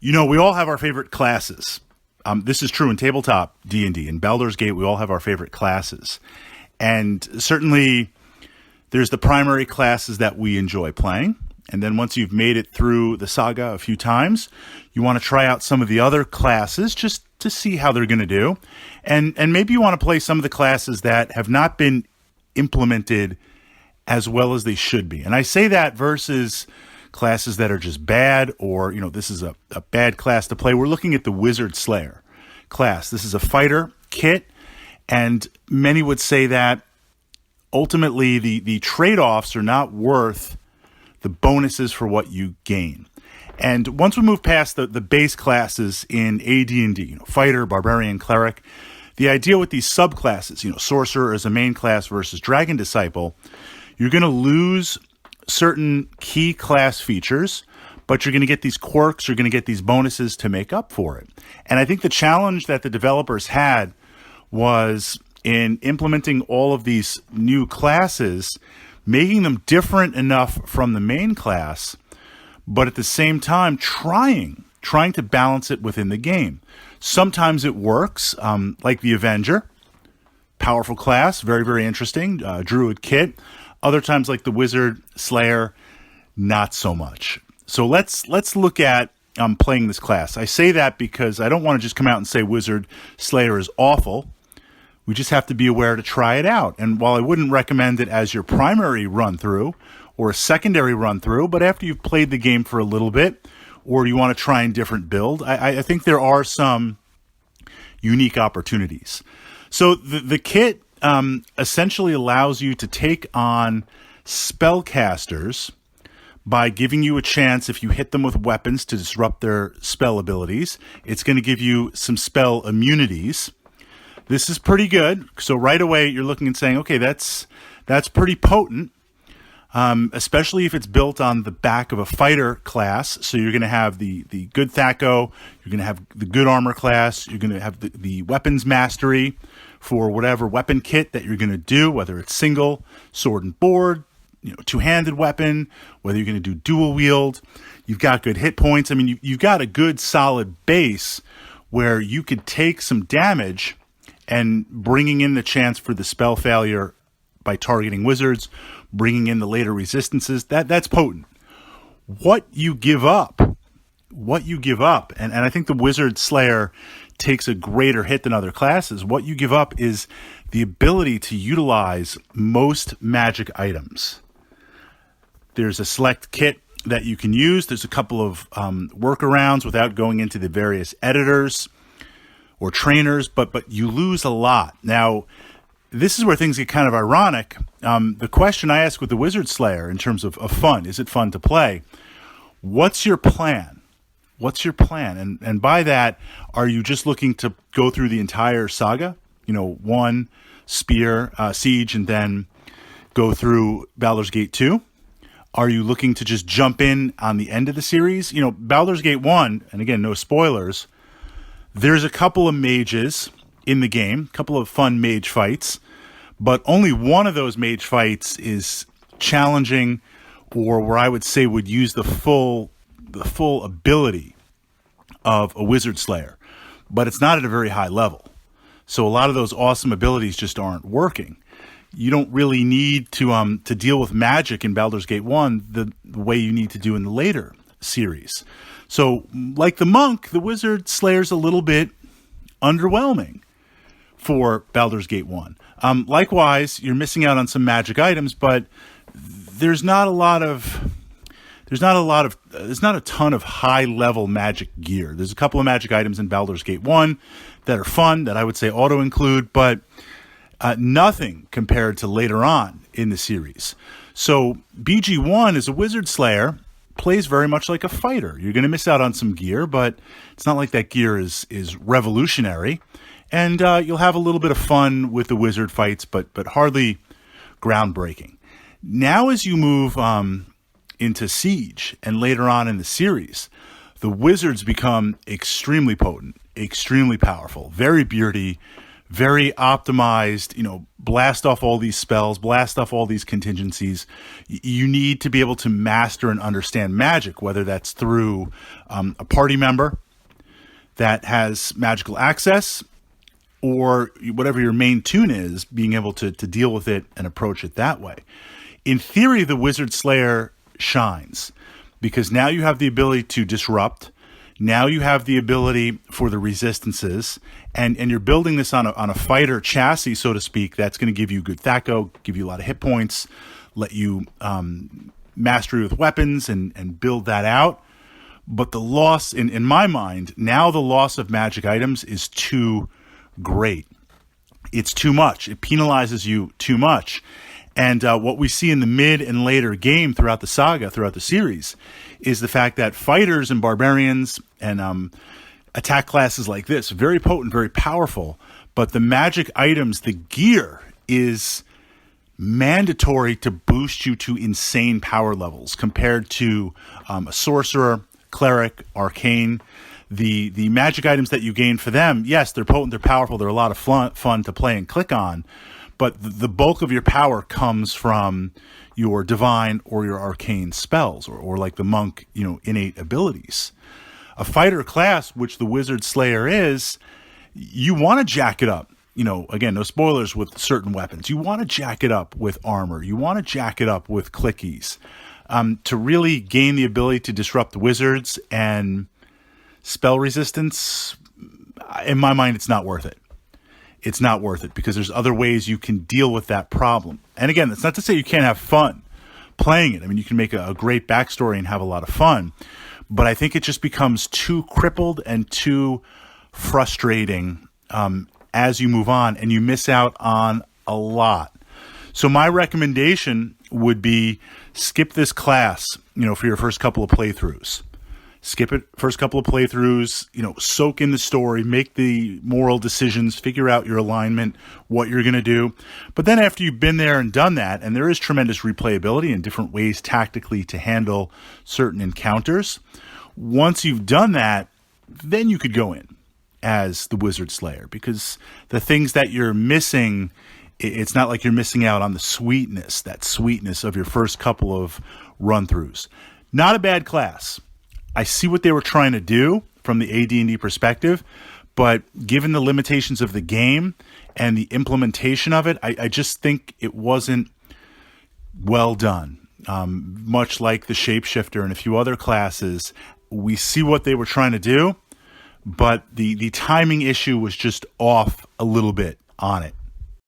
We all have our favorite classes. This is true in tabletop D&D. In Baldur's Gate, we all have our favorite classes. And certainly, there's the primary classes that we enjoy playing. And then once you've made it through the saga a few times, you want to try out some of the other classes just to see how they're going to do. And maybe you want to play some of the classes that have not been implemented as well as they should be. And I say that versus classes that are just bad, or, this is a bad class to play. We're looking at the Wizard Slayer class. This is a fighter kit, and many would say that ultimately the trade-offs are not worth the bonuses for what you gain. And once we move past the base classes in AD&D, fighter, barbarian, cleric, the idea with these subclasses, sorcerer as a main class versus dragon disciple, you're going to lose certain key class features, but you're going to get these quirks, you're going to get these bonuses to make up for it. And I think the challenge that the developers had was in implementing all of these new classes, making them different enough from the main class, but at the same time trying to balance it within the game. Sometimes it works, like the Avenger, powerful class, very, very interesting, Druid kit. Other times, like the Wizard Slayer, not so much. So let's look at playing this class. I say that because I don't want to just come out and say Wizard Slayer is awful. We just have to be aware to try it out. And while I wouldn't recommend it as your primary run-through or a secondary run-through, but after you've played the game for a little bit, or you want to try a different build, I think there are some unique opportunities. So the kit essentially allows you to take on spellcasters by giving you a chance, if you hit them with weapons, to disrupt their spell abilities. It's going to give you some spell immunities. This is pretty good. So right away, you're looking and saying, okay, that's pretty potent, especially if it's built on the back of a fighter class. So you're going to have the good THAC0, you're going to have the good armor class, you're going to have the weapons mastery for whatever weapon kit that you're going to do, whether it's single, sword and board, two-handed weapon, whether you're going to do dual wield. You've got good hit points. I mean, you've got a good solid base where you could take some damage, and bringing in the chance for the spell failure by targeting wizards, bringing in the later resistances, that's potent. What you give up, and I think the Wizard Slayer takes a greater hit than other classes. What you give up is the ability to utilize most magic items. There's a select kit that you can use. There's a couple of workarounds without going into the various editors or trainers, but you lose a lot. Now, this is where things get kind of ironic. The question I ask with the Wizard Slayer in terms of fun, is it fun to play? What's your plan? What's your plan? And by that, are you just looking to go through the entire saga? One, Spear, Siege, and then go through Baldur's Gate 2? Are you looking to just jump in on the end of the series? Baldur's Gate 1, and again, no spoilers, there's a couple of mages in the game, a couple of fun mage fights, but only one of those mage fights is challenging, or where I would say would use the full ability of a Wizard Slayer, but it's not at a very high level. So a lot of those awesome abilities just aren't working. You don't really need to deal with magic in Baldur's Gate 1 the way you need to do in the later series. So like the monk, the Wizard Slayer's a little bit underwhelming for Baldur's Gate 1. Likewise, you're missing out on some magic items, but there's not a ton of high-level magic gear. There's a couple of magic items in Baldur's Gate 1 that are fun, that I would say auto-include, but nothing compared to later on in the series. So BG1 is a Wizard Slayer, plays very much like a fighter. You're going to miss out on some gear, but it's not like that gear is revolutionary. And you'll have a little bit of fun with the wizard fights, but hardly groundbreaking. Now as you move into Siege and later on in the series, the wizards become extremely potent, extremely powerful, very beardy, very optimized, blast off all these spells, blast off all these contingencies. You need to be able to master and understand magic, whether that's through a party member that has magical access, or whatever your main tune is, being able to deal with it and approach it that way. In theory, the Wizard Slayer shines because now you have the ability to disrupt. Now you have the ability for the resistances, and you're building this on a fighter chassis, so to speak, that's going to give you good THAC0, give you a lot of hit points, let you mastery with weapons and build that out. But the loss, in my mind, now the loss of magic items is too great. It's too much. It penalizes you too much. And what we see in the mid and later game throughout the saga, throughout the series, is the fact that fighters and barbarians and attack classes like this, very potent, very powerful, but the magic items, the gear, is mandatory to boost you to insane power levels compared to a sorcerer, cleric, arcane. The magic items that you gain for them, yes, they're potent, they're powerful, they're a lot of fun to play and click on, but the bulk of your power comes from your divine or your arcane spells, or like the monk, innate abilities. A fighter class, which the Wizard Slayer is, you want to jack it up. Again, no spoilers with certain weapons. You want to jack it up with armor. You want to jack it up with clickies to really gain the ability to disrupt wizards and spell resistance. In my mind, it's not worth it. It's not worth it because there's other ways you can deal with that problem. And again, that's not to say you can't have fun playing it. I mean, you can make a great backstory and have a lot of fun, but I think it just becomes too crippled and too frustrating as you move on, and you miss out on a lot. So my recommendation would be skip this class, for your first couple of playthroughs. Skip it, first couple of playthroughs, soak in the story, make the moral decisions, figure out your alignment, what you're going to do. But then after you've been there and done that, and there is tremendous replayability and different ways tactically to handle certain encounters, once you've done that, then you could go in as the Wizard Slayer, because the things that you're missing, it's not like you're missing out on the sweetness of your first couple of run-throughs. Not a bad class. I see what they were trying to do from the AD&D perspective, but given the limitations of the game and the implementation of it, I just think it wasn't well done. Much like the Shapeshifter and a few other classes, we see what they were trying to do, but the timing issue was just off a little bit on it.